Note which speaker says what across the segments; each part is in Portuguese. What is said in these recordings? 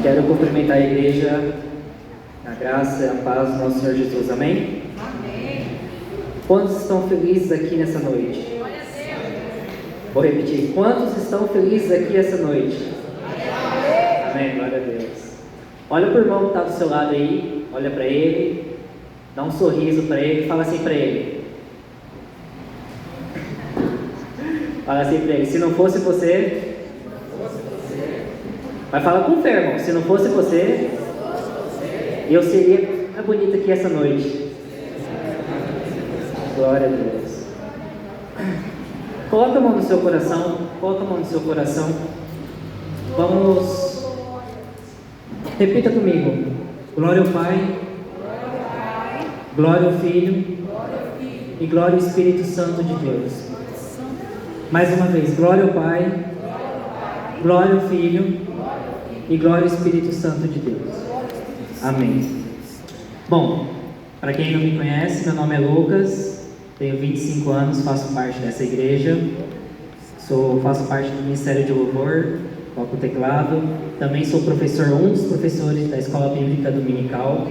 Speaker 1: Quero cumprimentar a igreja, a graça e a paz do nosso Senhor Jesus. Amém?
Speaker 2: Amém.
Speaker 1: Quantos estão felizes aqui nessa noite? Vou repetir. Quantos estão felizes aqui essa noite? Amém. Glória a Deus. Olha para o irmão que está do seu lado aí, olha para ele, dá um sorriso para ele, fala assim para ele. Fala assim para ele, se não fosse você... Mas fala com fé, irmão, se não fosse você, eu seria mais bonita aqui essa noite. Glória a Deus. Coloca a mão no seu coração, coloca a mão no seu coração. Vamos, repita comigo. Glória ao Pai, glória ao Filho e glória ao Espírito Santo de Deus. Mais uma vez, glória ao Pai, glória ao Filho e glória ao Espírito Santo de Deus. Amém. Bom, para quem não me conhece, meu nome é Lucas, tenho 25 anos, faço parte dessa igreja, faço parte do Ministério de Louvor, toco teclado, também sou professor, um dos professores da Escola Bíblica Dominical,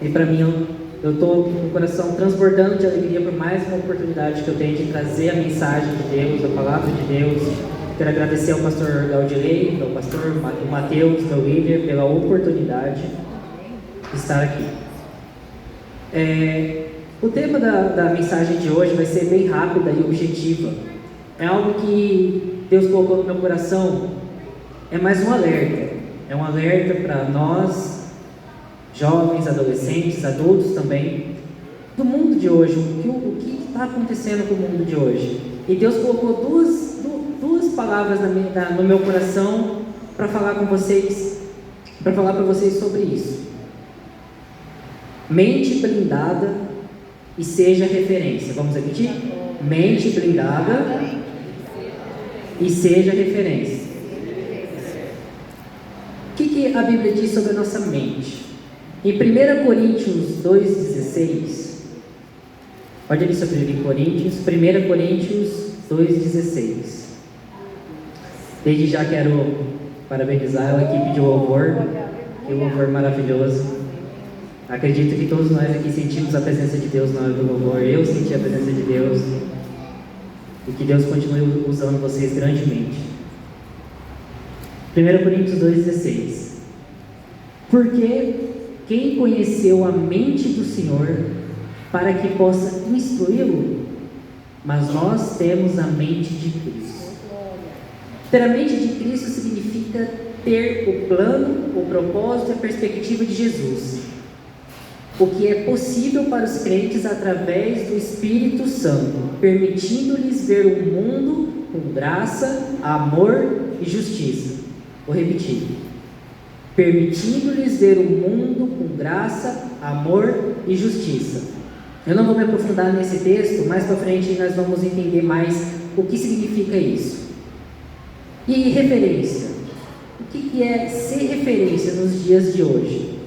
Speaker 1: e para mim eu estou com o coração transbordando de alegria por mais uma oportunidade que eu tenho de trazer a mensagem de Deus, a palavra de Deus. Quero agradecer ao pastor Gaudilei, ao pastor Mateus, meu líder, pela oportunidade de estar aqui. O tema da mensagem de hoje vai ser bem rápida e objetiva. É algo que Deus colocou no meu coração. É mais um alerta. É um alerta para nós, jovens, adolescentes, adultos também, do mundo de hoje. O que está acontecendo com o mundo de hoje? E Deus colocou duas palavras no meu coração para falar com vocês, para falar para vocês sobre isso. Mente blindada e seja referência. Vamos repetir? Mente blindada e seja referência. O que a Bíblia diz sobre a nossa mente? Em 1 Coríntios 2,16, pode abrir sua Bíblia em Coríntios, 1 Coríntios 2,16. Desde já quero parabenizar a equipe de louvor, que louvor maravilhoso. Acredito que todos nós aqui sentimos a presença de Deus na hora do louvor. Eu senti a presença de Deus. E que Deus continue usando vocês grandemente. 1 Coríntios 2,16. Porque quem conheceu a mente do Senhor para que possa instruí-lo? Mas nós temos a mente de Cristo. Ter a mente de Cristo significa ter o plano, o propósito e a perspectiva de Jesus. O que é possível para os crentes através do Espírito Santo, permitindo-lhes ver o mundo com graça, amor e justiça. Vou repetir. Permitindo-lhes ver o mundo com graça, amor e justiça. Eu não vou me aprofundar nesse texto, mais para frente nós vamos entender mais o que significa isso. E referência. O que é ser referência nos dias de hoje?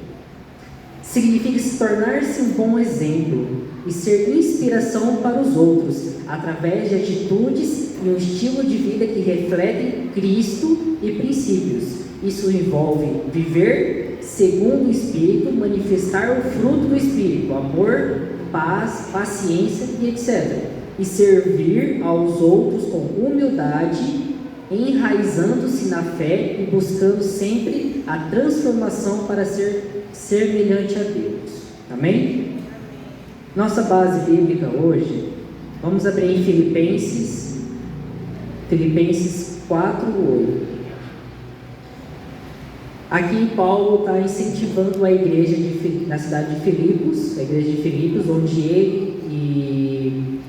Speaker 1: Significa se tornar-se um bom exemplo e ser inspiração para os outros, através de atitudes e um estilo de vida que refletem Cristo e princípios. Isso envolve viver segundo o Espírito, manifestar o fruto do Espírito, amor, paz, paciência e etc. E servir aos outros com humildade, enraizando-se na fé e buscando sempre a transformação para ser semelhante a Deus. Amém? Nossa base bíblica hoje, vamos abrir em Filipenses 4:8. Aqui Paulo está incentivando a igreja na cidade de Filipos, a igreja de Filipos, onde ele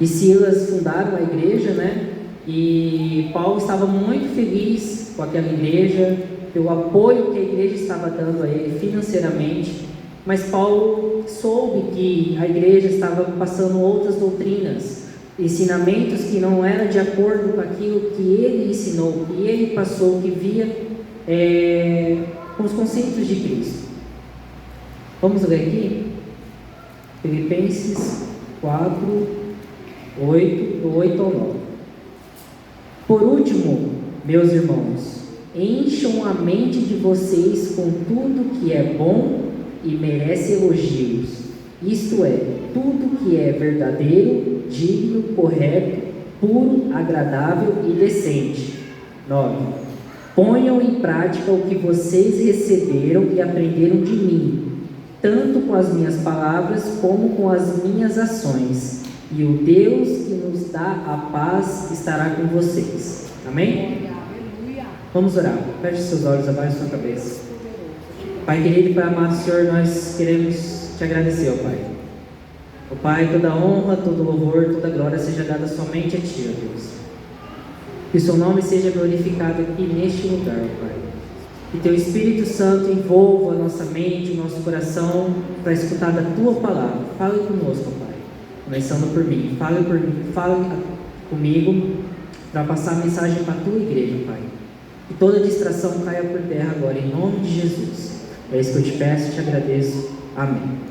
Speaker 1: e Silas fundaram a igreja, né? E Paulo estava muito feliz com aquela igreja, pelo apoio que a igreja estava dando a ele financeiramente, mas Paulo soube que a igreja estava passando outras doutrinas, ensinamentos que não eram de acordo com aquilo que ele ensinou, que ele passou, que via com os conceitos de Cristo. Vamos ler aqui? Filipenses 4, 8 ao 9. Por último, meus irmãos, encham a mente de vocês com tudo que é bom e merece elogios, isto é, tudo que é verdadeiro, digno, correto, puro, agradável e decente. 9. Ponham em prática o que vocês receberam e aprenderam de mim, tanto com as minhas palavras como com as minhas ações, e o Deus que nos dá a paz estará com vocês. Amém? Vamos orar. Feche seus olhos, abaixe sua cabeça. Pai querido e Pai amado Senhor, nós queremos te agradecer, ó Pai. Ó Pai, toda honra, todo louvor, toda glória seja dada somente a Ti, ó Deus. Que o Seu nome seja glorificado aqui neste lugar, ó Pai. Que Teu Espírito Santo envolva a nossa mente, o nosso coração, para escutar da Tua palavra. Fale conosco, ó Pai. Começando por mim. Fale comigo para passar a mensagem para a Tua igreja, Pai. Que toda distração caia por terra agora, em nome de Jesus. É isso que eu te peço e te agradeço. Amém.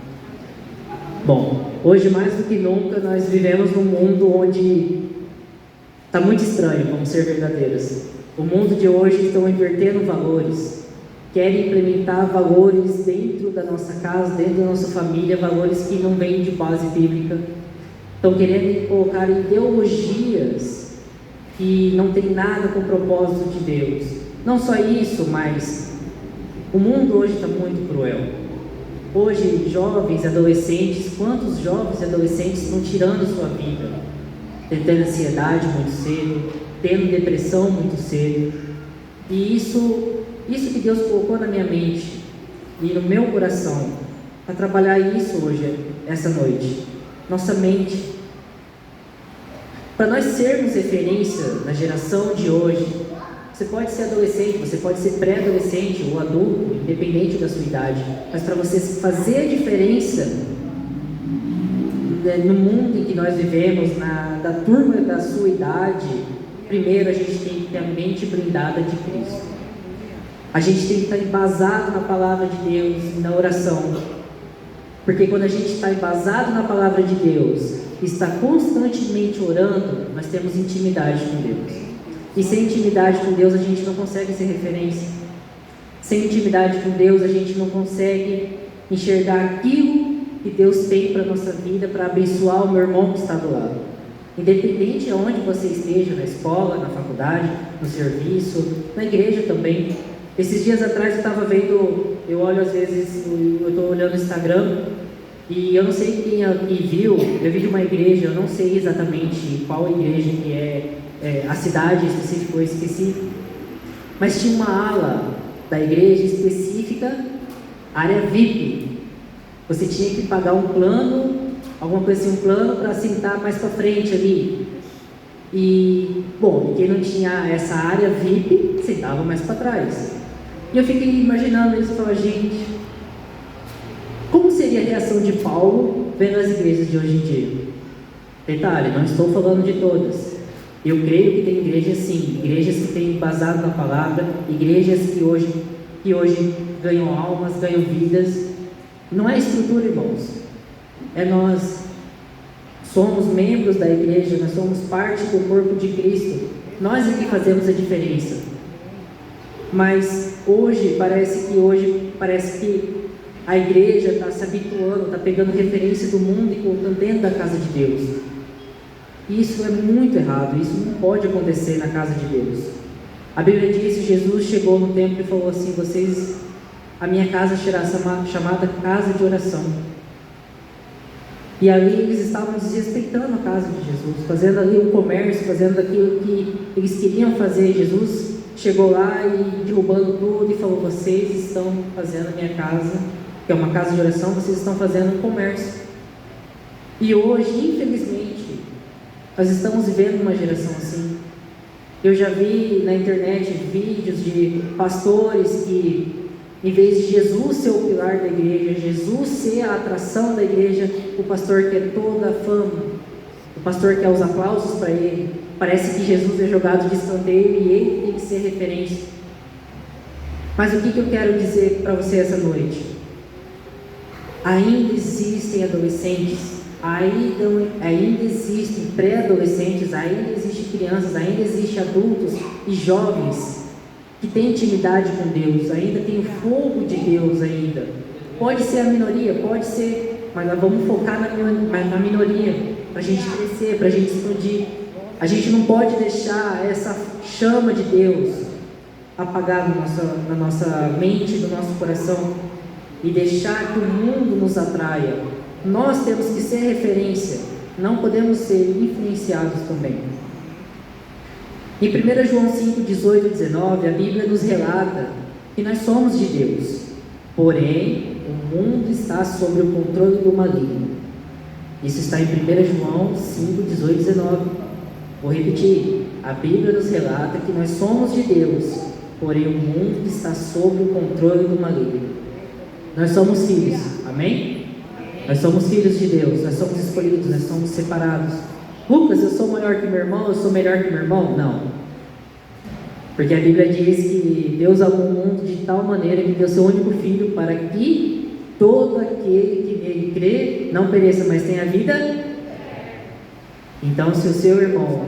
Speaker 1: Bom, hoje mais do que nunca nós vivemos num mundo onde está muito estranho, vamos ser verdadeiros. O mundo de hoje estão invertendo valores, querem implementar valores dentro da nossa casa, dentro da nossa família, valores que não vêm de base bíblica. Estão querendo colocar ideologias que não tem nada com o propósito de Deus. Não só isso, mas o mundo hoje está muito cruel. Hoje, jovens, adolescentes, quantos jovens e adolescentes estão tirando sua vida? Tendo ansiedade muito cedo, tendo depressão muito cedo. E isso que Deus colocou na minha mente e no meu coração, para trabalhar isso hoje, essa noite. Nossa mente. Para nós sermos referência na geração de hoje, você pode ser adolescente, você pode ser pré-adolescente ou adulto, independente da sua idade, mas para você fazer a diferença no mundo em que nós vivemos, da turma da sua idade, primeiro a gente tem que ter a mente blindada de Cristo. A gente tem que estar embasado na palavra de Deus e na oração. Porque quando a gente está embasado na palavra de Deus, está constantemente orando, nós temos intimidade com Deus. E sem intimidade com Deus a gente não consegue ser referência. Sem intimidade com Deus a gente não consegue enxergar aquilo que Deus tem para a nossa vida, para abençoar o meu irmão que está do lado. Independente de onde você esteja, na escola, na faculdade, no serviço, na igreja também. Esses dias atrás eu estava vendo, eu olho às vezes, eu estou olhando o Instagram, e eu não sei quem aqui viu, eu vi de uma igreja, eu não sei exatamente qual igreja que é a cidade específica, eu esqueci, mas tinha uma ala da igreja específica, área VIP. Você tinha que pagar um plano, alguma coisa assim, um plano para sentar mais para frente ali. E, bom, quem não tinha essa área VIP, sentava mais para trás. E eu fiquei imaginando isso e falei, gente, como seria a reação de Paulo vendo as igrejas de hoje em dia? Detalhe, não estou falando de todas. Eu creio que tem igrejas sim, igrejas que têm embasado na palavra, igrejas que hoje ganham almas, ganham vidas. Não é estrutura, irmãos. É nós. Somos membros da igreja, nós somos parte do corpo de Cristo. Nós é que fazemos a diferença. Mas hoje parece que a igreja está se habituando, está pegando referência do mundo e colocando dentro da casa de Deus. Isso é muito errado, isso não pode acontecer na casa de Deus. A Bíblia diz que Jesus chegou no templo e falou assim, a minha casa será chamada casa de oração. E ali eles estavam desrespeitando a casa de Jesus, fazendo ali um comércio, fazendo aquilo que eles queriam fazer. Jesus chegou lá e derrubando tudo e falou, vocês estão fazendo a minha casa, que é uma casa de oração, vocês estão fazendo um comércio. E hoje, infelizmente, nós estamos vivendo uma geração assim. Eu já vi na internet vídeos de pastores que, em vez de Jesus ser o pilar da igreja, Jesus ser a atração da igreja, o pastor quer toda a fama, o pastor quer os aplausos para ele. Parece que Jesus é jogado de escanteio e ele tem que ser referência. Mas o que eu quero dizer para você essa noite? Ainda existem adolescentes, ainda existem pré-adolescentes, ainda existem crianças, ainda existem adultos e jovens que tem intimidade com Deus, ainda tem o fogo de Deus ainda. Pode ser a minoria, pode ser, mas nós vamos focar na minoria, para a gente crescer, para a gente expandir. A gente não pode deixar essa chama de Deus apagar na nossa mente, no nosso coração, e deixar que o mundo nos atraia. Nós temos que ser referência, não podemos ser influenciados também. Em 1 João 5, 18 e 19, a Bíblia nos relata que nós somos de Deus, porém o mundo está sob o controle do maligno. Isso está em 1 João 5, 18 e 19. Vou repetir, a Bíblia nos relata que nós somos de Deus, porém o mundo está sob o controle do maligno. Nós somos filhos, amém? Nós somos filhos de Deus, nós somos escolhidos, nós somos separados. Lucas, eu sou maior que meu irmão, eu sou melhor que meu irmão? Não. Porque a Bíblia diz que Deus amou o mundo de tal maneira que deu seu único filho para que todo aquele que nele crê não pereça, mas tenha vida. Então, se o seu irmão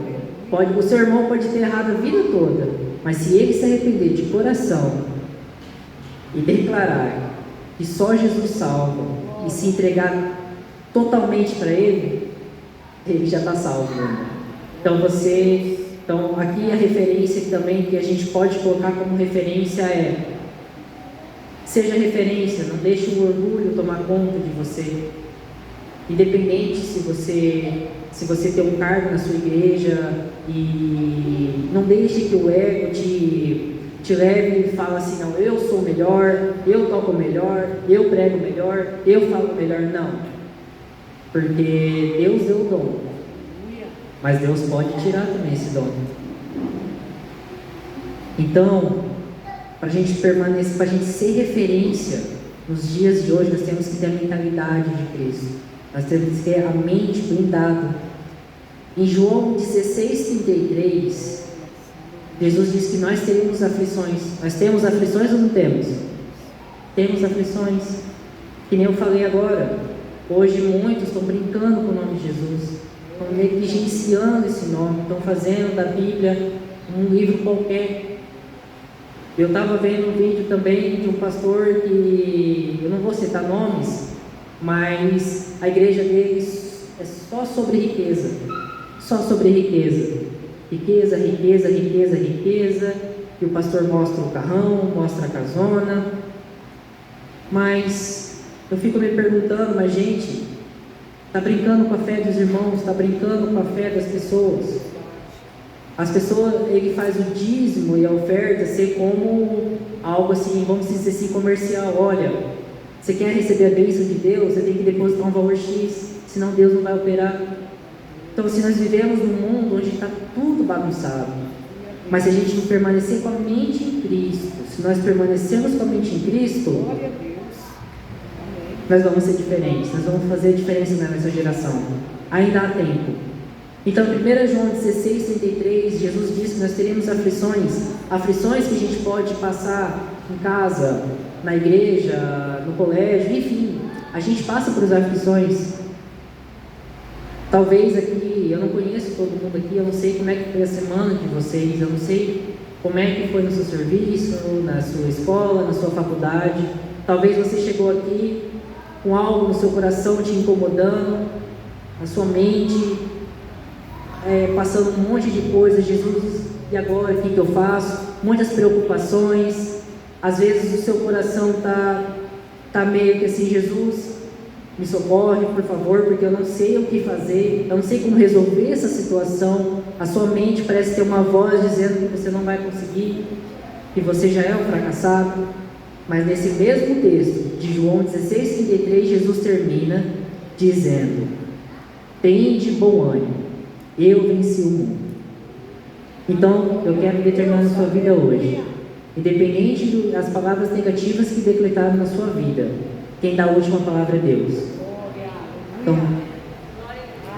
Speaker 1: pode ter errado a vida toda, mas se ele se arrepender de coração e declarar que só Jesus salva e se entregar totalmente para ele já está salvo. Então aqui a referência também que a gente pode colocar como referência é: seja referência, não deixe o orgulho tomar conta de você. Independente se você tem um cargo na sua igreja, e não deixe que o ego te leve e fale assim: não, eu sou melhor, eu toco melhor, eu prego melhor, eu falo melhor. Não, porque Deus deu o dom, mas Deus pode tirar também esse dom. Então, para a gente permanecer, para a gente ser referência nos dias de hoje, nós temos que ter a mentalidade de Cristo, nós temos que ter a mente blindada. Em João 16:33, Jesus diz que nós teremos aflições. Nós temos aflições ou não temos? Temos aflições. Que nem eu falei agora. Hoje muitos estão brincando com o nome de Jesus, estão negligenciando esse nome, estão fazendo da Bíblia um livro qualquer. Eu estava vendo um vídeo também de um pastor que, eu não vou citar nomes, mas a igreja deles é só sobre riqueza. Só sobre riqueza. Riqueza, riqueza, riqueza, riqueza. E o pastor mostra o carrão, mostra a casona. Mas eu fico me perguntando, mas gente, está brincando com a fé dos irmãos, está brincando com a fé das pessoas. As pessoas, ele faz o dízimo e a oferta ser como algo assim, vamos dizer assim, comercial. Olha, você quer receber a bênção de Deus, você tem que depositar um valor X, senão Deus não vai operar. Então, se nós vivemos num mundo onde está tudo bagunçado, mas se a gente não permanecer com a mente em Cristo, se nós permanecermos com a mente em Cristo, nós vamos ser diferentes, nós vamos fazer diferença na nossa geração. Ainda há tempo. Então, 1 João 16:33, Jesus diz que nós teremos aflições que a gente pode passar em casa, na igreja, no colégio, enfim, a gente passa por aflições. Talvez aqui, eu não conheço todo mundo aqui, eu não sei como é que foi a semana de vocês, eu não sei como é que foi no seu serviço, na sua escola, na sua faculdade. Talvez você chegou aqui com algo no seu coração te incomodando, na sua mente, passando um monte de coisas. Jesus, e agora o que eu faço? Muitas preocupações. Às vezes o seu coração está meio que assim: Jesus, me socorre, por favor, porque eu não sei o que fazer, eu não sei como resolver essa situação. A sua mente parece ter uma voz dizendo que você não vai conseguir, que você já é um fracassado. Mas nesse mesmo texto de João 16:33, Jesus termina dizendo: tende bom ânimo, eu venci o mundo. Então, eu quero determinar na sua vida hoje, independente das palavras negativas que decretaram na sua vida, quem dá a última palavra é Deus. Então,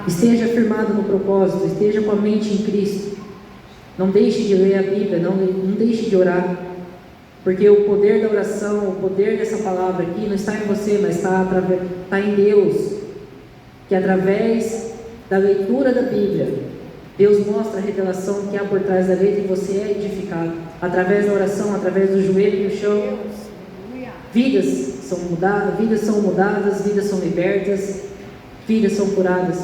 Speaker 1: esteja firmado no propósito, esteja com a mente em Cristo. Não deixe de ler a Bíblia, não deixe de orar, porque o poder da oração, o poder dessa palavra aqui não está em você, mas está em Deus, que através da leitura da Bíblia, Deus mostra a revelação que há por trás da letra e você é edificado. Através da oração, através do joelho no chão, vidas são mudadas, vidas são libertas, vidas são curadas.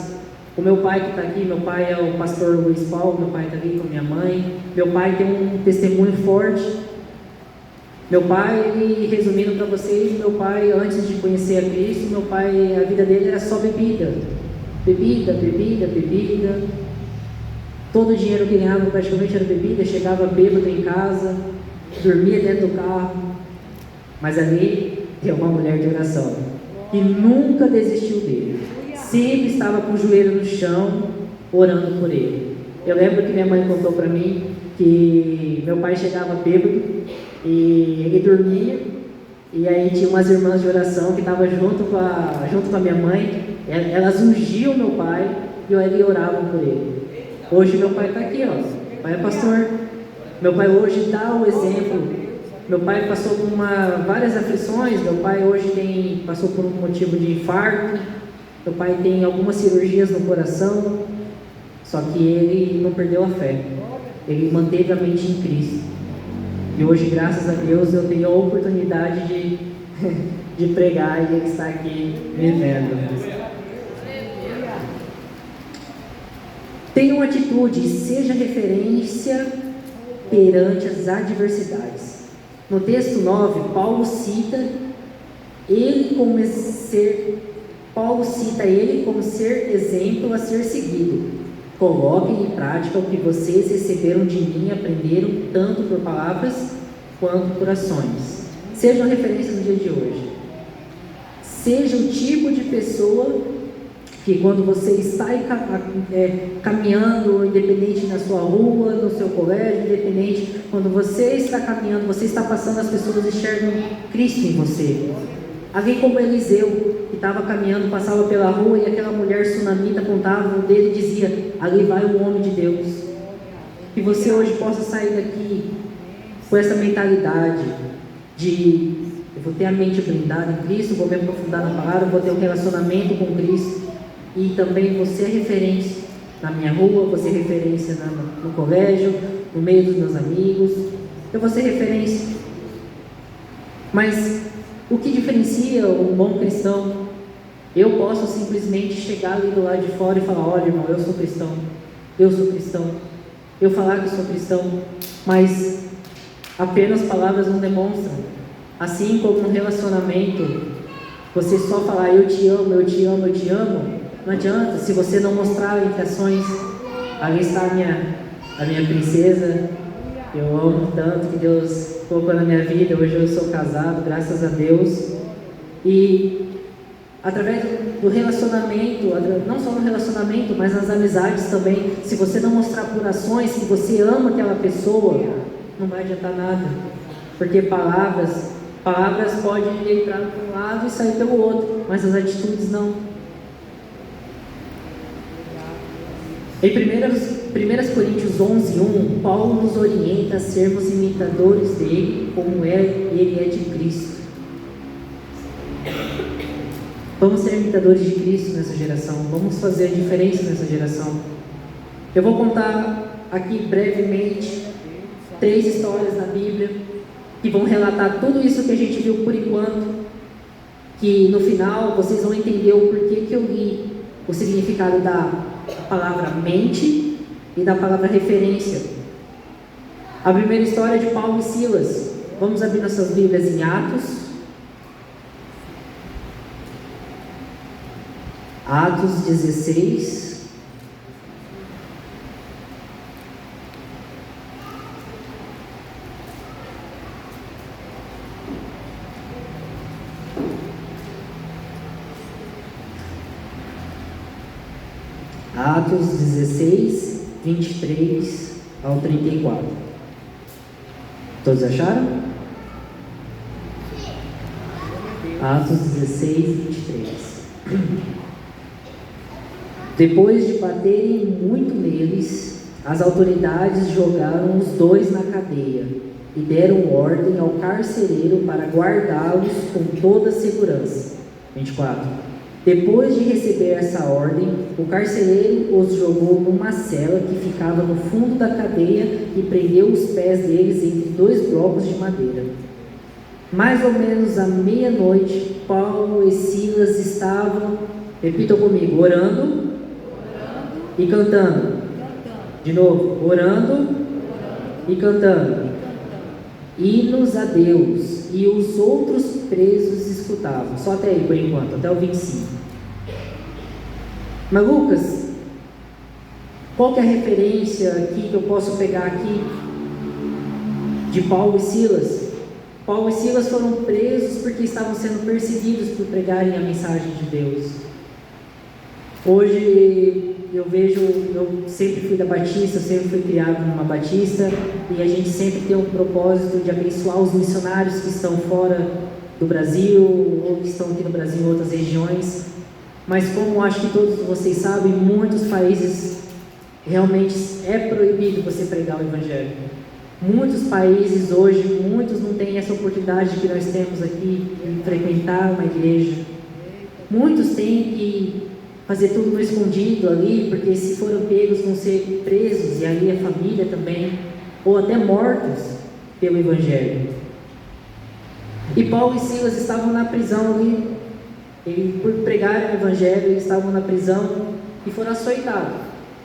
Speaker 1: O meu pai que está aqui, meu pai é o pastor Luiz Paulo, meu pai está aqui com minha mãe. Meu pai tem um testemunho forte. Meu pai, resumindo para vocês, meu pai, antes de conhecer a Cristo, meu pai, a vida dele era só bebida. Bebida. Todo o dinheiro que ganhava praticamente era bebida, chegava bêbado em casa, dormia dentro do carro. Mas ali tem uma mulher de oração, que nunca desistiu dele. Sempre estava com o joelho no chão, orando por ele. Eu lembro que minha mãe contou para mim que meu pai chegava bêbado e ele dormia, e aí tinha umas irmãs de oração que estavam junto com a minha mãe, elas ungiam meu pai e ele oravam por ele. Hoje meu pai está aqui, ó. Meu pai é pastor. Meu pai hoje dá o exemplo. Meu pai passou por várias aflições. Meu pai hoje passou por um motivo de infarto. Meu pai tem algumas cirurgias no coração. Só que ele não perdeu a fé. Ele manteve a mente em Cristo. E hoje, graças a Deus, eu tenho a oportunidade de pregar e ele está aqui me vendo. Tenha uma atitude, seja referência perante as adversidades. No texto 9, Paulo cita ele como ser exemplo a ser seguido. Coloquem em prática o que vocês receberam de mim e aprenderam tanto por palavras quanto por ações. Sejam referências no dia de hoje. Seja o tipo de pessoa que quando você está caminhando, independente na sua rua, no seu colégio, independente, quando você está caminhando, você está passando, as pessoas enxergam Cristo em você. Alguém como Eliseu, que estava caminhando, passava pela rua e aquela mulher sunamita apontava o dedo e dizia: ali vai o homem de Deus. Que você hoje possa sair daqui com essa mentalidade de: eu vou ter a mente blindada em Cristo, vou me aprofundar na palavra, vou ter um relacionamento com Cristo. E também você é referência na minha rua, você é referência no colégio, no meio dos meus amigos. Eu vou ser referência. Mas o que diferencia um bom cristão? Eu posso simplesmente chegar ali do lado de fora e falar: olha, irmão, eu sou cristão. Eu falar que sou cristão, mas apenas palavras não demonstram. Assim como no relacionamento, você só falar eu te amo, não adianta se você não mostrar entre ações. Ali está a minha princesa, eu amo tanto que Deus colocou na minha vida. Hoje eu sou casado, graças a Deus. E através do relacionamento, não só no relacionamento, mas nas amizades também, se você não mostrar por ações que você ama aquela pessoa, não vai adiantar nada. Porque palavras podem entrar por um lado e sair pelo outro, mas as atitudes não. Em 1 Coríntios 11:1, Paulo nos orienta a sermos imitadores dele, como ele é de Cristo. Vamos ser imitadores de Cristo nessa geração, vamos fazer a diferença nessa geração. Eu vou contar aqui brevemente 3 histórias na Bíblia que vão relatar tudo isso que a gente viu por enquanto, que no final vocês vão entender o porquê que eu li o significado da palavra mente e da palavra referência. A primeira história é de Paulo e Silas. Vamos abrir nossas Bíblias em Atos 16. Atos 16, 23 ao 34. Todos acharam? Atos 16, 23. Depois de baterem muito neles, as autoridades jogaram os 2 na cadeia e deram ordem ao carcereiro para guardá-los com toda a segurança. 24. Depois de receber essa ordem, o carcereiro os jogou numa cela que ficava no fundo da cadeia e prendeu os pés deles entre 2 blocos de madeira. Mais ou menos à meia-noite, Paulo e Silas estavam, repitam comigo, orando e cantando. De novo, orando e cantando. Hinos a Deus, e os outros presos escutavam. Só até aí por enquanto, até o 25. Mas Lucas, qual que é a referência aqui que eu posso pegar aqui de Paulo e Silas? Paulo e Silas foram presos porque estavam sendo perseguidos por pregarem a mensagem de Deus. Hoje eu vejo, eu sempre fui da Batista, eu sempre fui criado numa Batista, e a gente sempre tem um propósito de abençoar os missionários que estão fora do Brasil, ou que estão aqui no Brasil em outras regiões. Mas como acho que todos vocês sabem, em muitos países realmente é proibido você pregar o Evangelho. Muitos países hoje, muitos não têm essa oportunidade que nós temos aqui de frequentar uma igreja. Muitos têm que fazer tudo no escondido ali, porque se forem pegos vão ser presos, e ali a família também, ou até mortos pelo Evangelho. E Paulo e Silas estavam na prisão ali, e por pregarem o Evangelho, eles estavam na prisão e foram açoitados.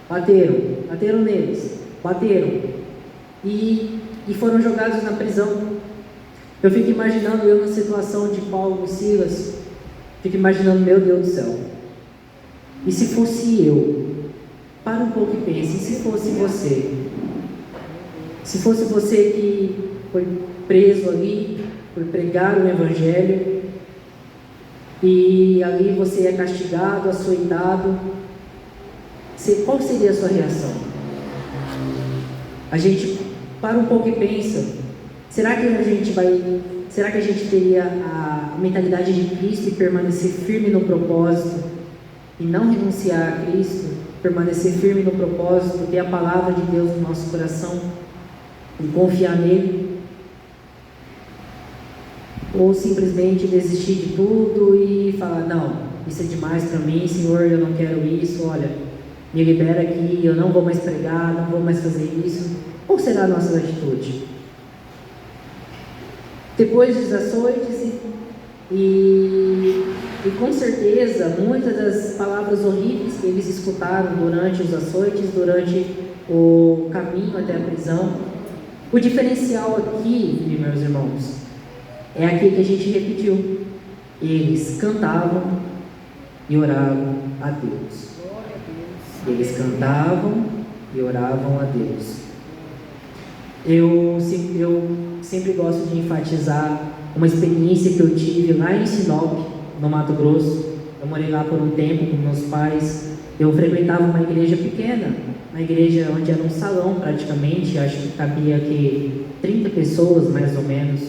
Speaker 1: Bateram neles, e foram jogados na prisão. Eu fico imaginando eu na situação de Paulo e Silas, fico imaginando, meu Deus do céu, e se fosse eu? Para um pouco e pense, e se fosse você? Se fosse você que foi preso ali por pregar o Evangelho, e ali você é castigado, açoitado, qual seria a sua reação? A gente para um pouco e pensa, será que a gente teria a mentalidade de Cristo e permanecer firme no propósito, e não renunciar a Cristo, permanecer firme no propósito, ter a palavra de Deus no nosso coração e confiar nele? Ou simplesmente desistir de tudo e falar, não, isso é demais para mim, Senhor, eu não quero isso, olha, me libera aqui, eu não vou mais pregar, não vou mais fazer isso? Qual será a nossa atitude? Depois dos açoites e com certeza muitas das palavras horríveis que eles escutaram durante os açoites, durante o caminho até a prisão, o diferencial aqui, meus irmãos, é aqui que a gente repetiu: eles cantavam e oravam a Deus. Eles cantavam e oravam a Deus. Eu sempre gosto de enfatizar uma experiência que eu tive lá em Sinop, no Mato Grosso. Eu morei lá por um tempo com meus pais. Eu frequentava uma igreja pequena, uma igreja onde era um salão praticamente, acho que cabia aqui 30 pessoas mais ou menos.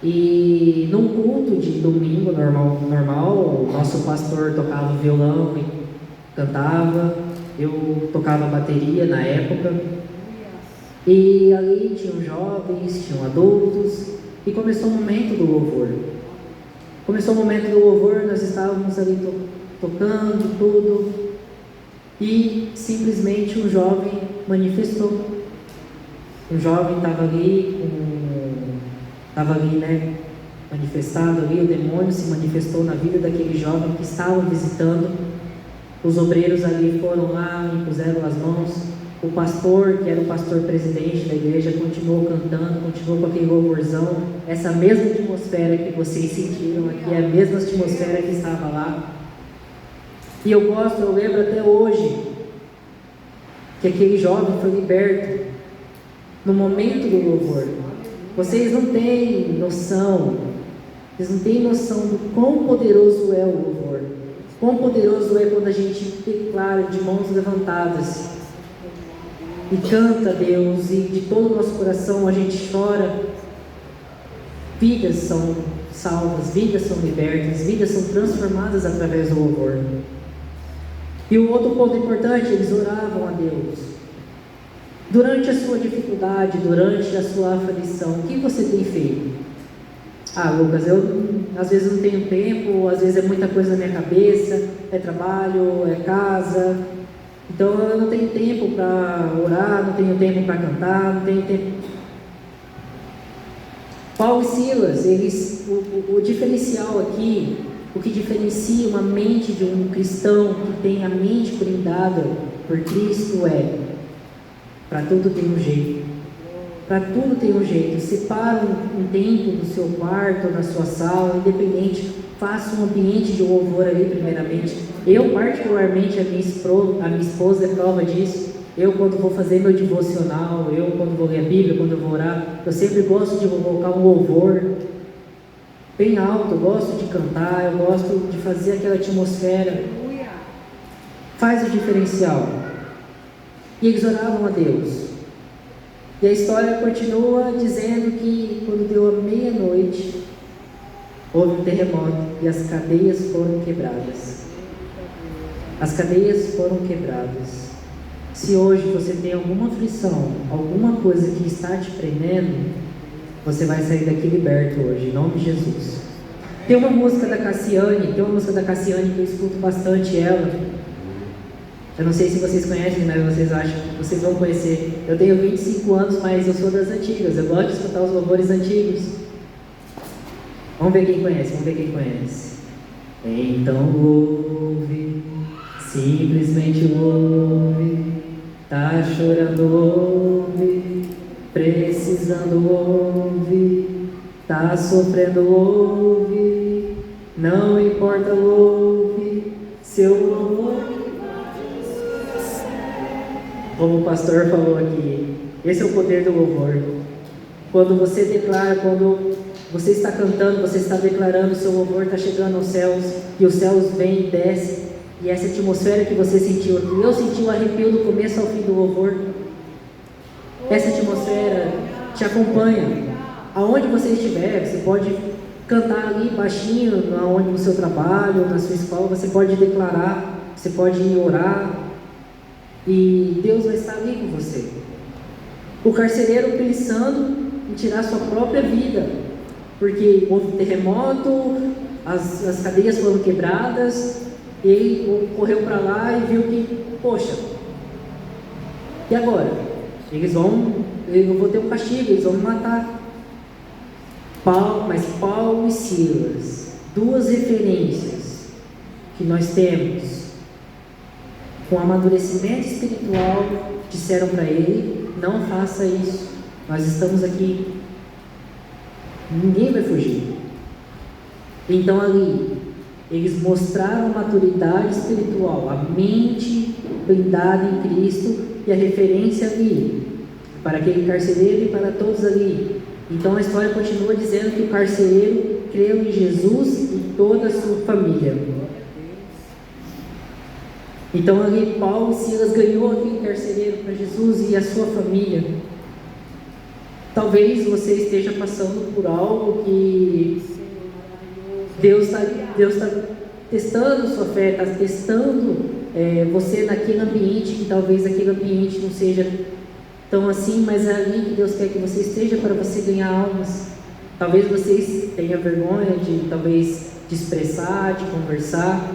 Speaker 1: E num culto de domingo normal, o nosso pastor tocava violão e cantava, eu tocava bateria na época. E ali tinham jovens, tinham adultos, e começou o momento do louvor. Nós estávamos ali tocando tudo, e simplesmente um jovem manifestou. Um jovem estava ali, manifestado ali, o demônio se manifestou na vida daquele jovem que estava visitando. Os obreiros ali foram lá, impuseram as mãos. O pastor, que era o pastor presidente da igreja, continuou cantando, continuou com aquele louvorzão. Essa mesma atmosfera que vocês sentiram aqui, é a mesma atmosfera que estava lá. E eu lembro até hoje, que aquele jovem foi liberto no momento do louvor. Vocês não têm noção do quão poderoso é o louvor. Quão poderoso é quando a gente declara de mãos levantadas e canta a Deus, e de todo o nosso coração a gente chora. Vidas são salvas, vidas são libertas, vidas são transformadas através do louvor. E o outro ponto importante, eles oravam a Deus. Durante a sua dificuldade, durante a sua aflição, o que você tem feito? Ah, Lucas, eu às vezes não tenho tempo, às vezes é muita coisa na minha cabeça, é trabalho, é casa, então eu não tenho tempo para orar, não tenho tempo para cantar, não tenho tempo. Paulo e Silas, o diferencial aqui, o que diferencia uma mente de um cristão que tem a mente blindada por Cristo é: para tudo tem um jeito. Para tudo tem um jeito. Separa um tempo no seu quarto, na sua sala, independente. Faça um ambiente de louvor ali, primeiramente. Eu, particularmente, a minha esposa é prova disso. Eu, quando vou fazer meu devocional, eu, quando vou ler a Bíblia, quando eu vou orar, eu sempre gosto de colocar um louvor bem alto. Eu gosto de cantar, eu gosto de fazer aquela atmosfera. Faz o diferencial. E eles oravam a Deus. E a história continua dizendo que quando deu a meia-noite, houve um terremoto e as cadeias foram quebradas. As cadeias foram quebradas. Se hoje você tem alguma aflição, alguma coisa que está te prendendo, você vai sair daqui liberto hoje, em nome de Jesus. Tem uma música da Cassiane que eu escuto bastante ela. Eu não sei se vocês conhecem, mas vocês acham que vocês vão conhecer. Eu tenho 25 anos, mas eu sou das antigas. Eu gosto de escutar os louvores antigos. Vamos ver quem conhece. Então ouve, simplesmente ouve. Tá chorando, ouve. Precisando, ouve. Tá sofrendo, ouve. Não importa, ouve. Seu louvor. Como o pastor falou aqui, esse é o poder do louvor. Quando você declara, quando você está cantando, você está declarando, o seu louvor está chegando aos céus, e os céus vêm e descem, e essa atmosfera que você sentiu aqui, eu senti o arrepio do começo ao fim do louvor. Essa atmosfera te acompanha. Aonde você estiver, você pode cantar ali baixinho, aonde no seu trabalho, na sua escola, você pode declarar, você pode orar, e Deus vai estar ali com você. O carcereiro pensando em tirar sua própria vida, porque houve um terremoto, as cadeias foram quebradas, ele correu para lá e viu que, poxa, e agora? Eu vou ter um castigo, eles vão me matar. Mas Paulo e Silas, duas referências que nós temos, com amadurecimento espiritual, disseram para ele: não faça isso, nós estamos aqui, ninguém vai fugir. Então ali, eles mostraram a maturidade espiritual, a mente blindada em Cristo e a referência ali, para aquele carcereiro e para todos ali. Então a história continua dizendo que o carcereiro creu em Jesus e toda a sua família. Então ali Paulo e Silas ganhou aquele carcereiro para Jesus e a sua família. Talvez você esteja passando por algo que Deus está testando sua fé, está testando você naquele ambiente, que talvez aquele ambiente não seja tão assim, mas é ali que Deus quer que você esteja para você ganhar almas. Talvez você tenha vergonha de expressar, de conversar,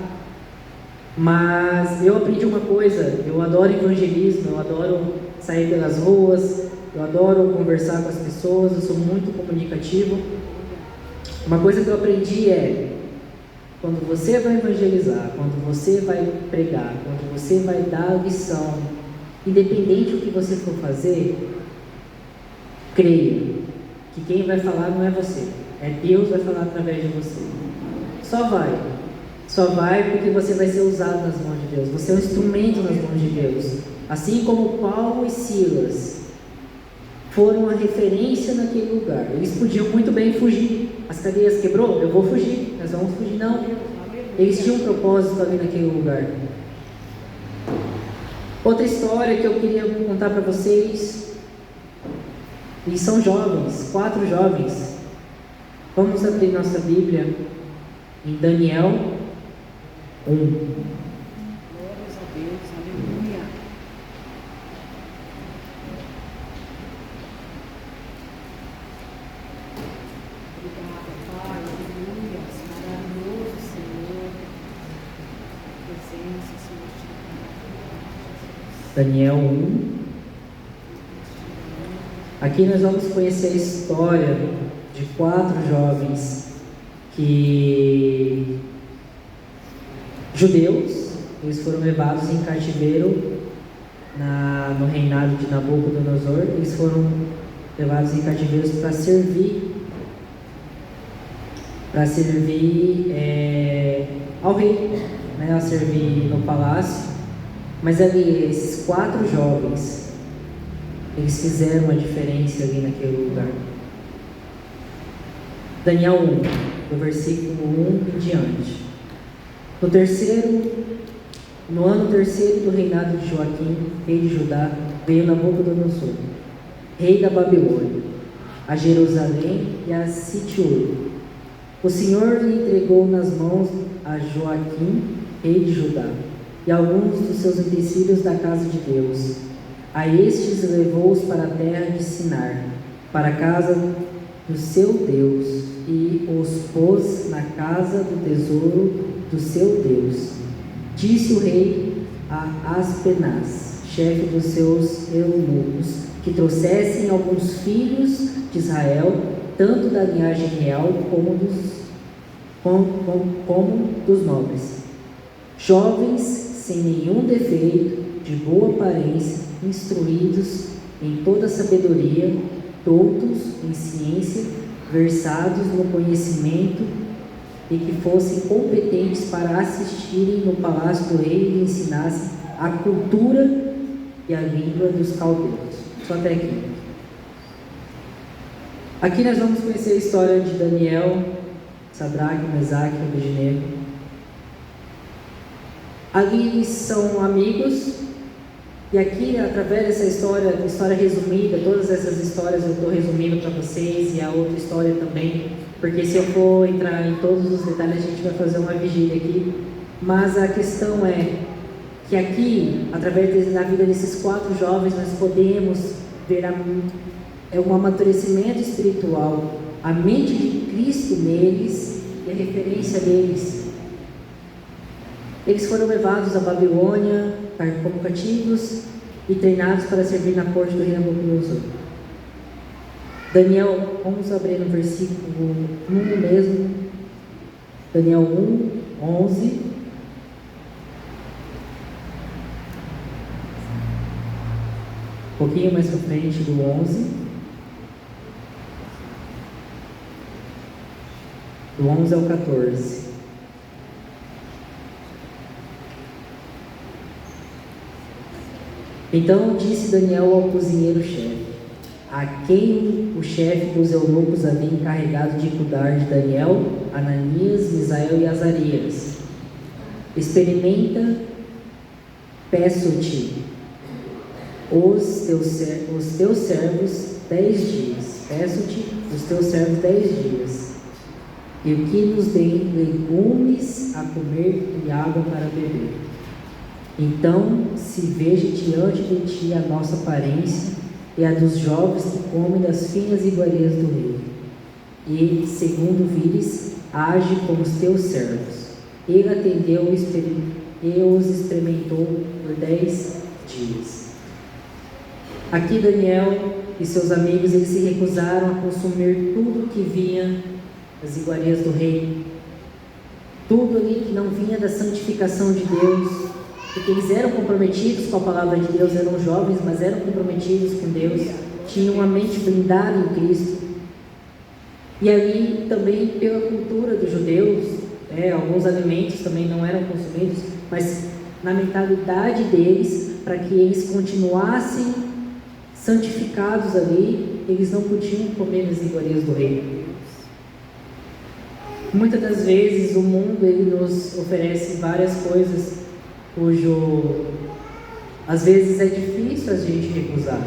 Speaker 1: mas eu aprendi uma coisa: eu adoro evangelismo, eu adoro sair pelas ruas, eu adoro conversar com as pessoas, eu sou muito comunicativo. Uma coisa que eu aprendi é: quando você vai evangelizar, quando você vai pregar, quando você vai dar a lição, independente do que você for fazer, creia que quem vai falar não é você, é Deus que vai falar através de você. Só vai porque você vai ser usado nas mãos de Deus, você é um instrumento nas mãos de Deus. Assim como Paulo e Silas foram a referência naquele lugar, eles podiam muito bem fugir. As cadeias quebrou, eu vou fugir, nós vamos fugir. Não, eles tinham um propósito ali naquele lugar. Outra história que eu queria contar para vocês, e são jovens, 4 jovens. Vamos abrir nossa Bíblia em Daniel 1.
Speaker 2: Glórias a Deus, aleluia. Obrigada, Pai.
Speaker 1: Daniel 1. Aqui nós vamos conhecer a história de 4 jovens judeus, eles foram levados em cativeiro no reinado de Nabucodonosor. Eles foram levados em cativeiros para servir ao rei, né, a servir no palácio. Mas ali, esses 4 jovens, eles fizeram uma diferença ali naquele lugar. Daniel 1, do versículo 1 em diante. No ano terceiro do reinado de Joaquim, rei de Judá, veio Nabucodonosor, rei da Babilônia, a Jerusalém e a sitiou. O Senhor lhe entregou nas mãos a Joaquim, rei de Judá, e alguns dos seus utensílios da casa de Deus. A estes levou-os para a terra de Sinar, para a casa do seu Deus, e os pôs na casa do tesouro do seu Deus. Disse o rei a Aspenaz, chefe dos seus eunucos, que trouxessem alguns filhos de Israel, tanto da linhagem real como dos nobres, jovens sem nenhum defeito, de boa aparência, instruídos em toda sabedoria, doutos em ciência, versados no conhecimento, e que fossem competentes para assistirem no palácio do rei e lhe ensinassem a cultura e a língua dos caldeus. Só até aqui. Aqui nós vamos conhecer a história de Daniel, Sadraque, Mesaque e Abednego. Ali eles são amigos, e aqui, através dessa história resumida, todas essas histórias eu estou resumindo para vocês, e a outra história também, porque se eu for entrar em todos os detalhes, a gente vai fazer uma vigília aqui. Mas a questão é que aqui, através da vida desses 4 jovens, nós podemos ver um amadurecimento espiritual, a mente de Cristo neles e a referência deles. Eles foram levados à Babilônia como cativos e treinados para servir na corte do rei Nabucodonosor. Daniel, vamos abrir no versículo 1 mesmo. Daniel 1, 11. Um pouquinho mais para frente do 11. Do 11 ao 14. Então disse Daniel ao cozinheiro-chefe, a quem o chefe dos eunucos havia encarregado de cuidar de Daniel, Ananias, Misael e Azarias: experimenta, peço-te, os teus servos 10 dias. Peço-te os teus servos 10 dias, e que nos deem legumes a comer e água para beber. Então se veja diante de ti a nossa aparência e a dos jovens que comem das finas iguarias do rei. E, segundo vires, age como os teus servos. Ele atendeu e os experimentou por 10 dias. Aqui Daniel e seus amigos, eles se recusaram a consumir tudo que vinha das iguarias do rei. Tudo ali que não vinha da santificação de Deus, porque eles eram comprometidos com a palavra de Deus, eram jovens, mas eram comprometidos com Deus, tinham uma mente blindada em Cristo. E ali também, pela cultura dos judeus, alguns alimentos também não eram consumidos, mas na mentalidade deles, para que eles continuassem santificados ali, eles não podiam comer as iguarias do rei. Muitas das vezes o mundo ele nos oferece várias coisas cujo às vezes é difícil a gente recusar,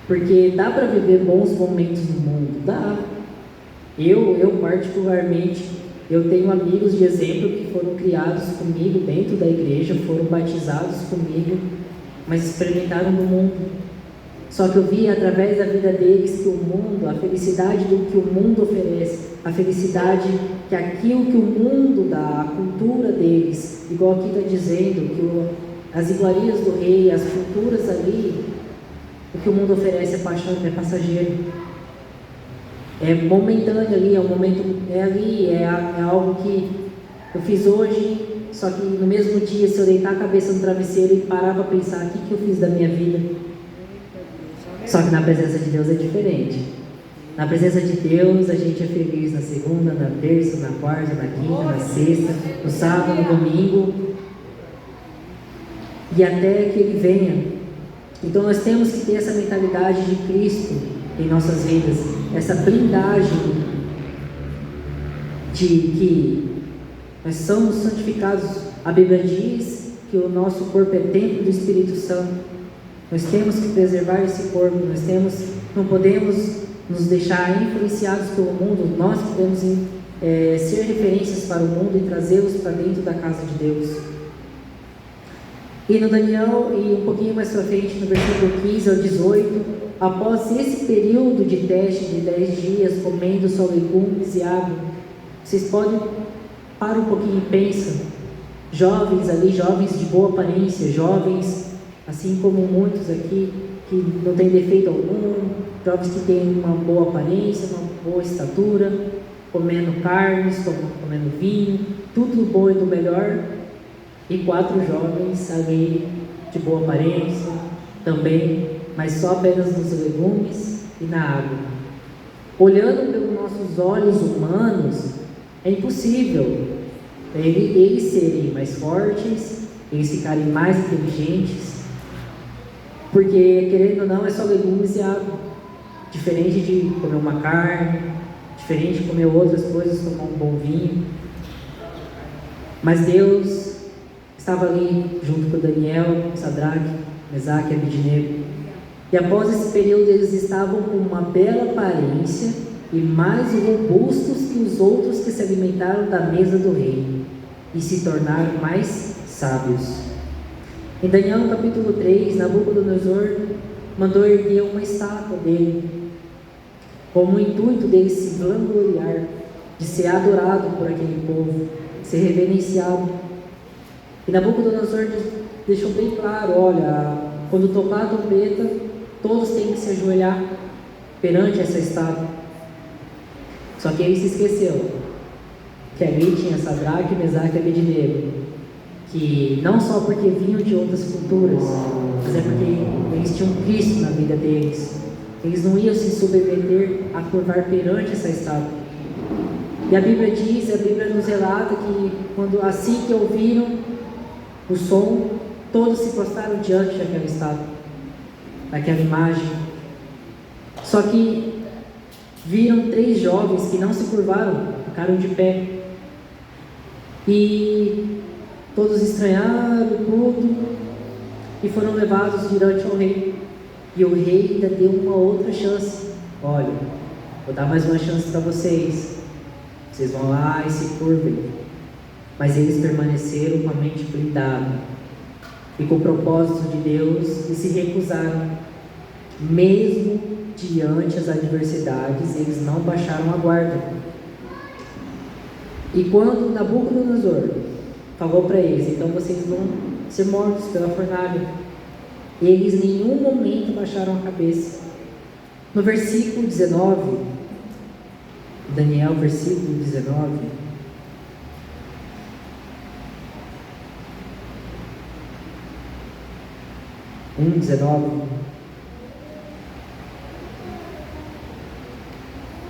Speaker 1: porque dá para viver bons momentos no mundo, dá. Eu particularmente, eu tenho amigos de exemplo que foram criados comigo dentro da igreja, foram batizados comigo, mas experimentaram no mundo. Só que eu vi através da vida deles que o mundo, a felicidade do que o mundo oferece, a felicidade que aquilo que o mundo dá, a cultura deles, igual aqui está dizendo, que as iguarias do rei, as culturas ali, o que o mundo oferece é passageiro. É momentâneo ali, é um momento, é algo que eu fiz hoje, só que no mesmo dia, se eu deitar a cabeça no travesseiro e parar para pensar, o que eu fiz da minha vida? Só que na presença de Deus é diferente. Na presença de Deus, a gente é feliz na segunda, na terça, na quarta, na quinta, na sexta, no sábado, no domingo, e até que Ele venha. Então nós temos que ter essa mentalidade de Cristo em nossas vidas, essa blindagem de que nós somos santificados. A Bíblia diz que o nosso corpo é templo do Espírito Santo. Nós temos que preservar esse corpo, não podemos nos deixar influenciados pelo mundo. Nós podemos ser referências para o mundo e trazê-los para dentro da casa de Deus. E no Daniel, e um pouquinho mais para frente, no versículo 15 ao 18, após esse período de teste de 10 dias, comendo só legumes e água, vocês podem parar um pouquinho e pensam, jovens ali, jovens de boa aparência, jovens, assim como muitos aqui, que não tem defeito algum, jovens que têm uma boa aparência, uma boa estatura, comendo carnes, comendo vinho, tudo do bom e do melhor, e 4 jovens ali de boa aparência também, mas só apenas nos legumes e na água. Olhando pelos nossos olhos humanos, é impossível eles serem mais fortes, eles ficarem mais inteligentes, porque querendo ou não é só legumes e água, diferente de comer uma carne, diferente de comer outras coisas, tomar um bom vinho. Mas Deus estava ali junto com Daniel, Sadraque, Mesaque e Abednego. E após esse período eles estavam com uma bela aparência e mais robustos que os outros que se alimentaram da mesa do rei e se tornaram mais sábios. Em Daniel no capítulo 3, Nabucodonosor mandou erguer uma estátua dele, como o intuito dele se vangloriar, de ser adorado por aquele povo, ser reverenciado. E Nabucodonosor deixou bem claro, olha, quando tocar a trombeta, todos têm que se ajoelhar perante essa estátua. Só que ele se esqueceu que ali tinha Sadraque, Mesaque e Abednego, que não só porque vinham de outras culturas, mas é porque eles tinham Cristo na vida deles. Eles não iam se submeter a curvar perante essa estátua. E a Bíblia nos relata que assim que ouviram o som, todos se prostraram diante daquela estátua, daquela imagem. Só que viram 3 jovens que não se curvaram, ficaram de pé. E todos estranharam tudo e foram levados diante ao rei. E o rei ainda deu uma outra chance. Olha, vou dar mais uma chance para vocês. Vocês vão lá e se curvem. Mas eles permaneceram com a mente blindada e com o propósito de Deus e se recusaram. Mesmo diante das adversidades, eles não baixaram a guarda. E quando Nabucodonosor falou para eles, então vocês vão ser mortos pela fornalha, eles em nenhum momento baixaram a cabeça. No versículo 19, Daniel, versículo 19,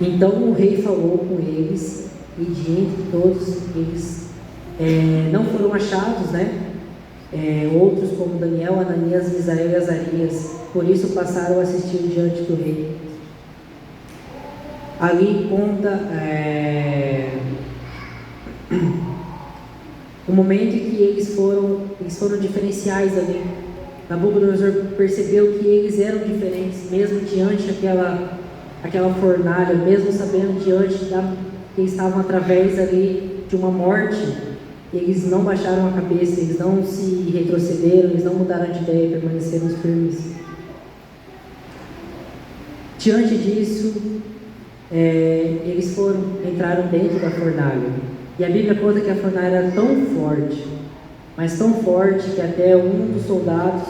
Speaker 1: então o rei falou com eles, e de entre todos eles não foram achados, outros como Daniel, Ananias, Misael e Azarias, por isso passaram a assistir diante do rei. Ali conta o momento em que eles foram diferenciais ali. Nabucodonosor percebeu que eles eram diferentes, mesmo diante daquela fornalha, mesmo sabendo que eles estavam através ali de uma morte. Eles não baixaram a cabeça, eles não se retrocederam, eles não mudaram de ideia, permaneceram firmes. Diante disso, eles entraram dentro da fornalha. E a Bíblia conta que a fornalha era tão forte mas tão forte que até um dos soldados,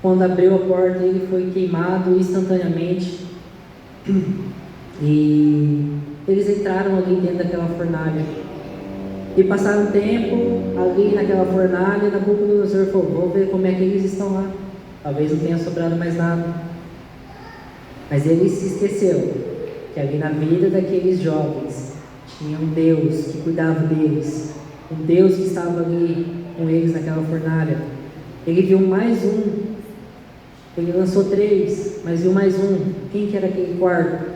Speaker 1: quando abriu a porta, ele foi queimado instantaneamente. E eles entraram ali dentro daquela fornalha. E passaram um tempo ali naquela fornalha, na boca do Senhor falou: vou ver como é que eles estão lá. Talvez não tenha sobrado mais nada. Mas ele se esqueceu que ali na vida daqueles jovens tinha um Deus que cuidava deles, um Deus que estava ali com eles naquela fornalha. Ele viu mais um, ele lançou 3, mas viu mais um. Quem que era aquele quarto?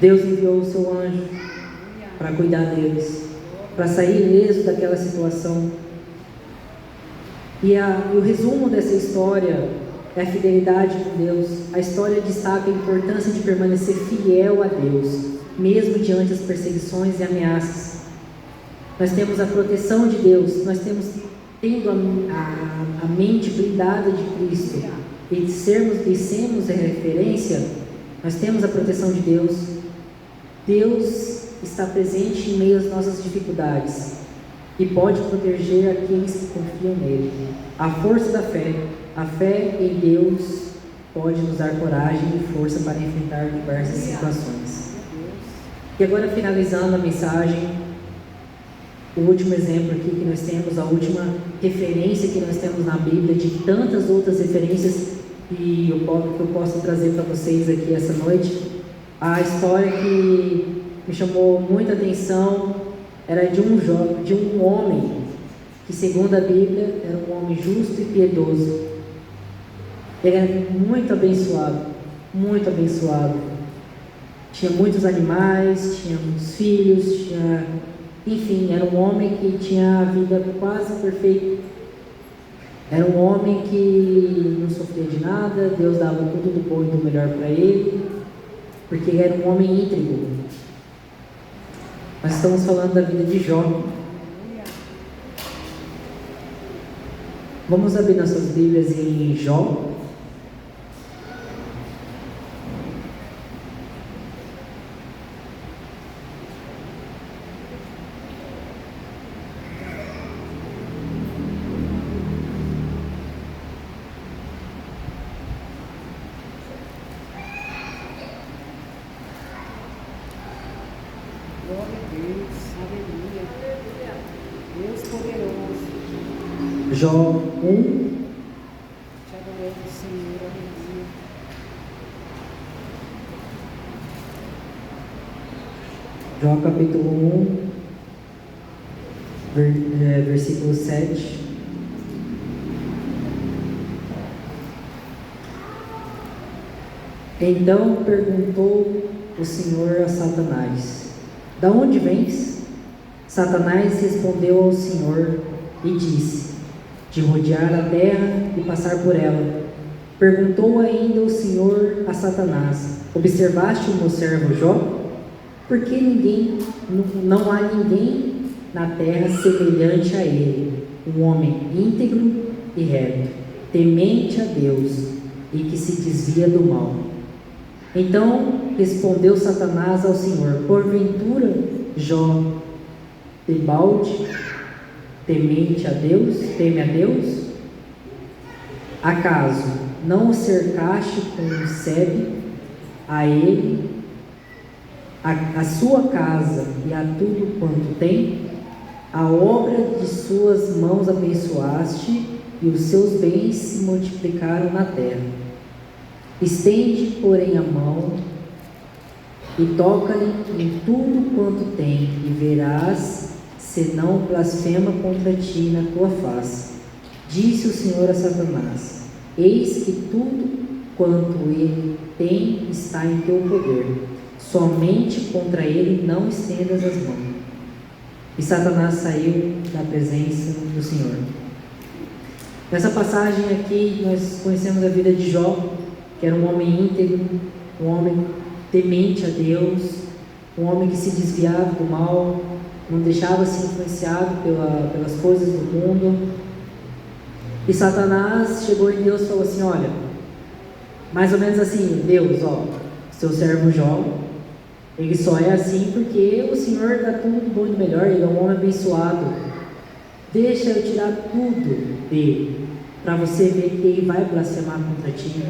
Speaker 1: Deus enviou o seu anjo para cuidar deles, para sair ileso daquela situação. E o resumo dessa história é a fidelidade com Deus. A história destaca a importância de permanecer fiel a Deus, mesmo diante das perseguições e ameaças. Nós temos a proteção de Deus, nós tendo a mente blindada de Cristo e sermos referência, nós temos a proteção de Deus. Deus está presente em meio às nossas dificuldades e pode proteger aqueles que confiam nele. A força da fé, a fé em Deus pode nos dar coragem e força para enfrentar diversas situações. E agora, finalizando a mensagem, o último exemplo aqui que nós temos, a última referência que nós temos na Bíblia, de tantas outras referências que eu posso trazer para vocês aqui essa noite. A história que me chamou muita atenção era de um homem que, segundo a Bíblia, era um homem justo e piedoso. Ele era muito abençoado, muito abençoado. Tinha muitos animais, tinha muitos filhos, enfim, era um homem que tinha a vida quase perfeita. Era um homem que não sofria de nada, Deus dava tudo do bom e do melhor para ele, porque ele era um homem íntegro. Nós estamos falando da vida de Jó. Vamos abrir nossas Bíblias em Jó.
Speaker 2: Glória a Deus, aleluia. Deus poderoso.
Speaker 1: Jó 1.
Speaker 2: Te adoramos, Senhor, aleluia.
Speaker 1: Jó capítulo 1, versículo 7. Então perguntou o Senhor a Satanás: da onde vens? Satanás respondeu ao Senhor e disse: de rodear a terra e passar por ela. Perguntou ainda o Senhor a Satanás: observaste o meu servo Jó? Porque não há ninguém na terra semelhante a ele, um homem íntegro e reto, temente a Deus e que se desvia do mal. Então respondeu Satanás ao Senhor: porventura Jó debalde teme a Deus? Acaso não o cercaste com um sebe, a ele, a sua casa e a tudo quanto tem? A obra de suas mãos abençoaste e os seus bens se multiplicaram na terra. Estende, porém, a mão e toca-lhe em tudo quanto tem, e verás se não blasfema contra ti na tua face. Disse o Senhor a Satanás: eis que tudo quanto ele tem está em teu poder, somente contra ele não estendas as mãos. E Satanás saiu da presença do Senhor. Nessa passagem aqui nós conhecemos a vida de Jó, que era um homem íntegro, um homem temente a Deus, um homem que se desviava do mal, não deixava ser influenciado pelas coisas do mundo. E Satanás chegou em Deus e falou assim: olha, mais ou menos assim, Deus, seu servo Jó, Ele só é assim porque o Senhor dá tudo de bom e do melhor, ele é um homem abençoado. Deixa eu tirar tudo dele, para você ver que ele vai blasfemar contra ti,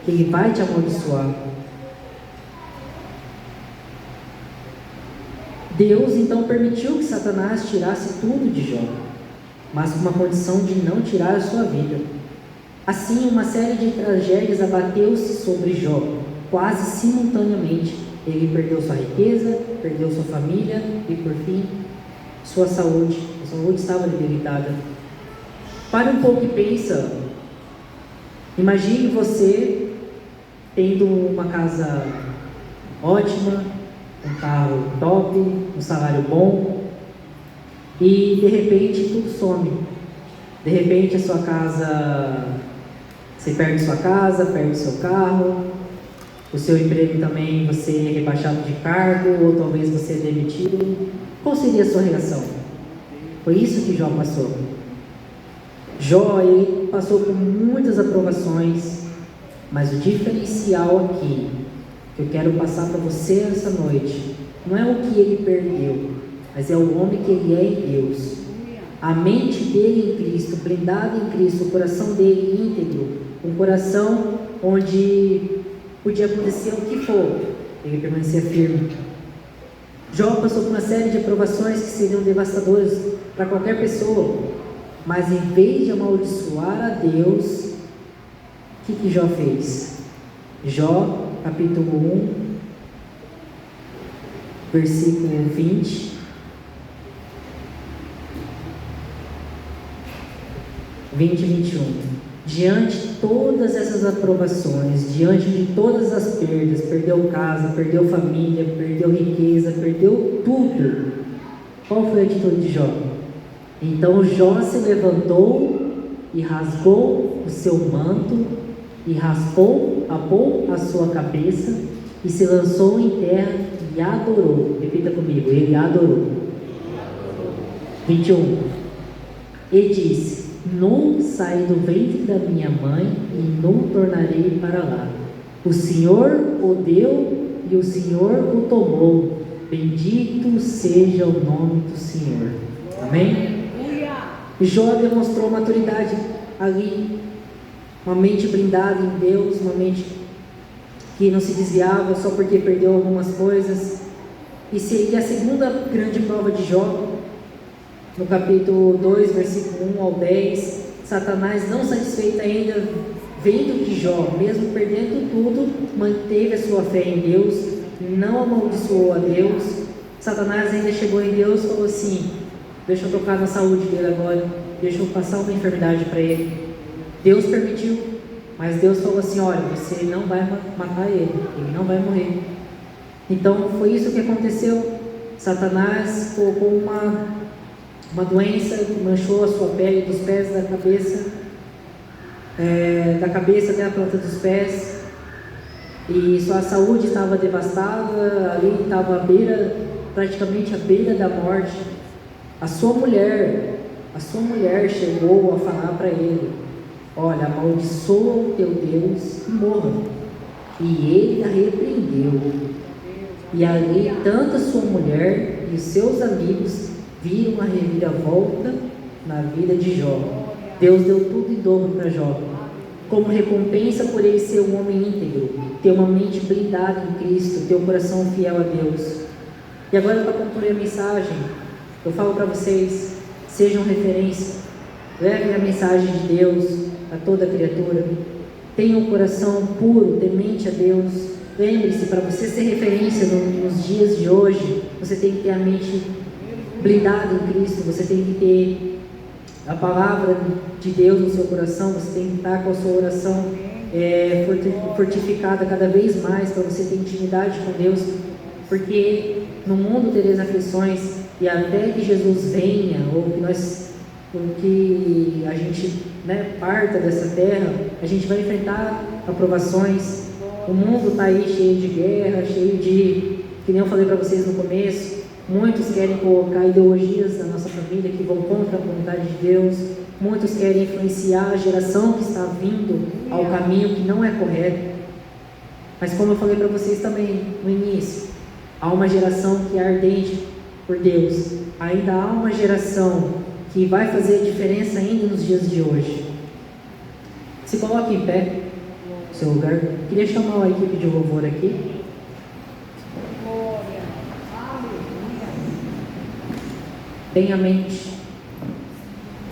Speaker 1: que ele vai te amaldiçoar. Deus então permitiu que Satanás tirasse tudo de Jó, mas com uma condição de não tirar a sua vida. Assim, uma série de tragédias abateu-se sobre Jó, quase simultaneamente. Ele perdeu sua riqueza, perdeu sua família e, por fim, sua saúde. A saúde estava debilitada. Pare um pouco e pensa. Imagine você tendo uma casa ótima, um carro top, um salário bom, e de repente tudo some. De repente a sua casa, você perde sua casa, perde seu carro, o seu emprego também, você é rebaixado de cargo, ou talvez você é demitido. Qual seria a sua reação? Foi isso que Jó passou. Jó, ele passou por muitas aprovações, mas o diferencial aqui, que eu quero passar para você essa noite, não é o que ele perdeu, mas é o homem que ele é em Deus. A mente dele em Cristo, blindada em Cristo, o coração dele íntegro, um coração onde podia acontecer o que for, ele permanecia firme. Jó passou por uma série de aprovações que seriam devastadoras para qualquer pessoa, mas em vez de amaldiçoar a Deus, o que Jó fez? Jó, capítulo 1, versículo 20. 20 e 21. Diante de todas essas aprovações, diante de todas as perdas, perdeu casa, perdeu família, perdeu riqueza, perdeu tudo. Qual foi a atitude de Jó? Então Jó se levantou e rasgou o seu manto e apou a sua cabeça e se lançou em terra e adorou. Repita comigo, ele adorou. 21. E disse: nu saí do ventre da minha mãe e nu tornarei para lá. O Senhor o deu e o Senhor o tomou. Bendito seja o nome do Senhor. Amém? Jó demonstrou maturidade ali, uma mente blindada em Deus, uma mente que não se desviava só porque perdeu algumas coisas. E a segunda grande prova de Jó, no capítulo 2, versículo 1 ao 10, Satanás, não satisfeito ainda, vendo que Jó, mesmo perdendo tudo, manteve a sua fé em Deus, não amaldiçoou a Deus. Satanás ainda chegou em Deus e falou assim: deixa eu tocar na saúde dele agora, deixa eu passar uma enfermidade para ele. Deus permitiu, mas Deus falou assim: olha, você não vai matar ele não vai morrer. Então foi isso que aconteceu. Satanás colocou uma doença que manchou a sua pele, dos pés da cabeça, até a planta dos pés, e sua saúde estava devastada, ali estava praticamente à beira da morte. A sua mulher chegou a falar para ele: olha, amaldiçoa o teu Deus e morra. E ele a repreendeu. E ali tanto a sua mulher e os seus amigos viram a reviravolta na vida de Jó. Deus deu tudo em dobro para Jó, como recompensa por ele ser um homem íntegro, ter uma mente blindada em Cristo, ter um coração fiel a Deus. E agora, para concluir a mensagem, eu falo para vocês: sejam referência, levem a mensagem de Deus a toda criatura, tenham um coração puro, temente a Deus. Lembre-se, para você ser referência nos dias de hoje, você tem que ter a mente blindada em Cristo, você tem que ter a palavra de Deus no seu coração, você tem que estar com a sua oração fortificada cada vez mais, para você ter intimidade com Deus, porque no mundo tereis aflições, e até que Jesus venha, ou que a gente parta dessa terra, a gente vai enfrentar aprovações. O mundo está aí cheio de guerra, cheio de, que nem eu falei para vocês no começo, muitos querem colocar ideologias na nossa família que vão contra a vontade de Deus, muitos querem influenciar a geração que está vindo ao caminho que não é correto. Mas como eu falei para vocês também no início, Há uma geração que é ardente por Deus. Ainda há uma geração que vai fazer diferença ainda nos dias de hoje. Se coloque em pé no seu lugar. Queria chamar a equipe de louvor aqui.
Speaker 2: Glória. Aleluia.
Speaker 1: Tenha a mente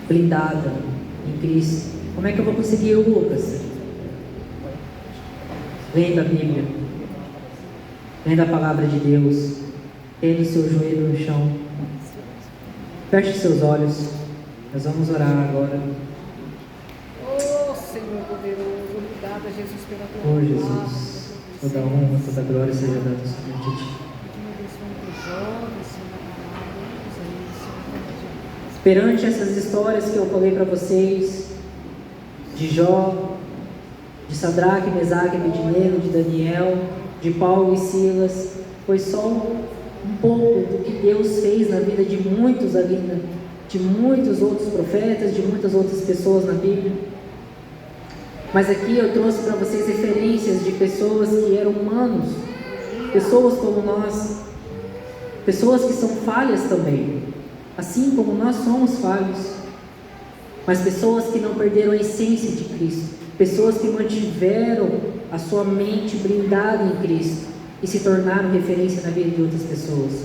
Speaker 1: blindada em Cristo. Como é que eu vou conseguir, Lucas? Lendo a Bíblia, lendo a palavra de Deus, tendo o seu joelho no chão. Feche seus olhos. Nós vamos orar agora.
Speaker 2: Oh, Senhor poderoso, obrigada, Jesus, pela tua
Speaker 1: Oh,
Speaker 2: palavra.
Speaker 1: Jesus, toda honra, toda glória seja dada somente a Ti.
Speaker 2: Que me abençoe pro jovem, Senhor, na palavra. Usa ele, Senhor,
Speaker 1: Perante essas histórias que eu falei para vocês, de Jó, de Sadraque, Mesaque, Abednego, de Daniel, de Paulo e Silas, foi só um pouco do que Deus fez na vida de muitos ali, de muitos outros profetas, de muitas outras pessoas na Bíblia. Mas aqui eu trouxe para vocês referências de pessoas que eram humanos, pessoas como nós, pessoas que são falhas também, assim como nós somos falhos, mas pessoas que não perderam a essência de Cristo, pessoas que mantiveram a sua mente blindada em Cristo e se tornaram referência na vida de outras pessoas.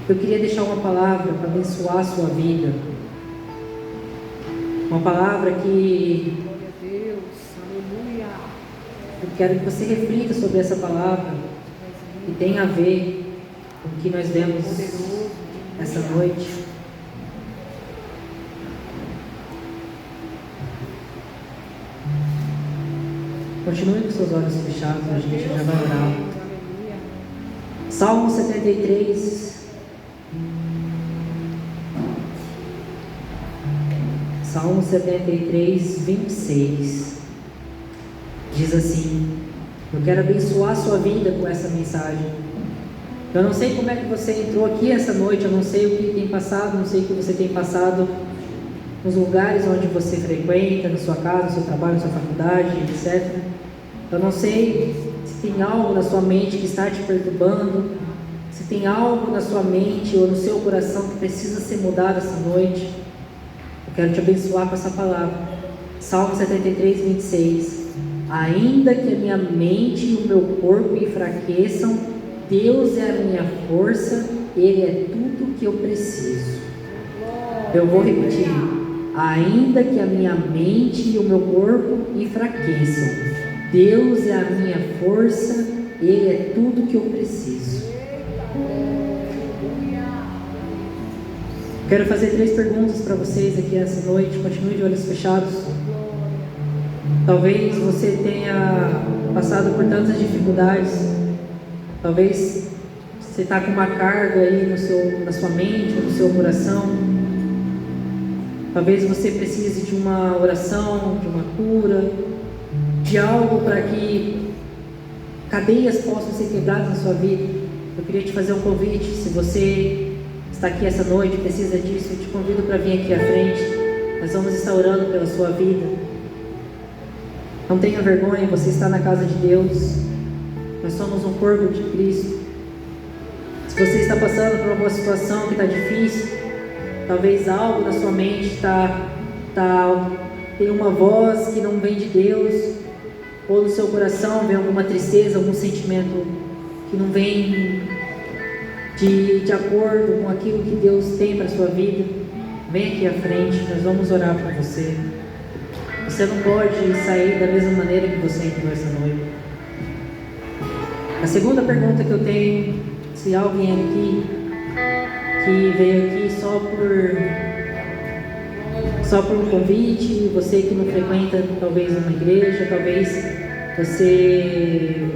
Speaker 1: Eu queria deixar uma palavra para abençoar a sua vida, uma palavra que
Speaker 2: glória a Deus, aleluia.
Speaker 1: eu quero que você reflita sobre essa palavra e tem a ver com o que nós vemos
Speaker 2: Poderoso,
Speaker 1: essa noite. Continue com seus olhos fechados, a gente já vai orar.
Speaker 2: aleluia.
Speaker 1: Salmo 73. Salmo 73, 26. Diz assim: eu quero abençoar a sua vida com essa mensagem. Eu não sei como é que você entrou aqui essa noite, eu não sei o que tem passado, não sei o que você tem passado nos lugares onde você frequenta, na sua casa, no seu trabalho, na sua faculdade, etc. Eu não sei se tem algo na sua mente que está te perturbando, se tem algo na sua mente ou no seu coração que precisa ser mudado essa noite. Eu quero te abençoar com essa palavra. Salmo 73, 26. Ainda que a minha mente e o meu corpo enfraqueçam, Deus é a minha força, Ele é tudo que eu preciso. Eu vou repetir. Ainda que a minha mente e o meu corpo enfraqueçam, Deus é a minha força, Ele é tudo que eu preciso. Quero fazer 3 perguntas para vocês aqui essa noite. Continue de olhos fechados. Talvez você tenha passado por tantas dificuldades. Talvez você está com uma carga aí na sua mente ou no seu coração. Talvez você precise de uma oração, de uma cura, de algo para que cadeias possam ser quebradas na sua vida. Eu queria te fazer um convite. Se você está aqui essa noite e precisa disso, eu te convido para vir aqui à frente. Nós vamos estar orando pela sua vida. Não tenha vergonha, você está na casa de Deus. Nós somos um corpo de Cristo. Se você está passando por alguma situação que está difícil, talvez algo na sua mente tem uma voz que não vem de Deus, ou no seu coração vem alguma tristeza, algum sentimento que não vem de acordo com aquilo que Deus tem para a sua vida, vem aqui à frente, nós vamos orar por você. Você não pode sair da mesma maneira que você entrou essa noite. A segunda pergunta que eu tenho, se alguém aqui que veio aqui só por um convite, você que não frequenta talvez uma igreja, talvez você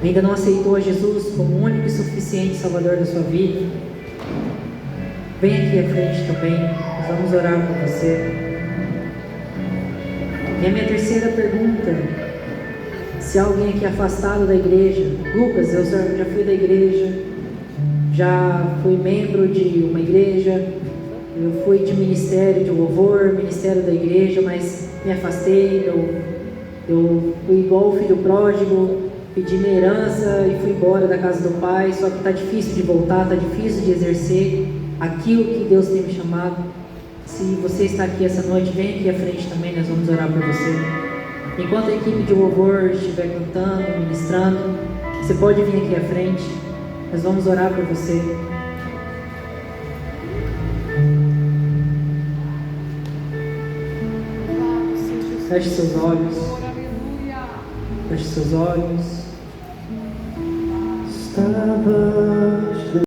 Speaker 1: ainda não aceitou a Jesus como o único e suficiente Salvador da sua vida, vem aqui à frente também, nós vamos orar por você. E a minha terceira pergunta, se alguém aqui é afastado da igreja, Lucas, eu já fui da igreja, já fui membro de uma igreja, eu fui de ministério de louvor, ministério da igreja, mas me afastei, eu fui igual o filho pródigo, pedi minha herança e fui embora da casa do Pai, só que está difícil de voltar, está difícil de exercer aquilo que Deus tem me chamado. Se você está aqui essa noite, vem aqui à frente também, nós vamos orar por você. Enquanto a equipe de louvor estiver cantando, ministrando, você pode vir aqui à frente, nós vamos orar por você. Feche seus olhos. Feche seus olhos. Estava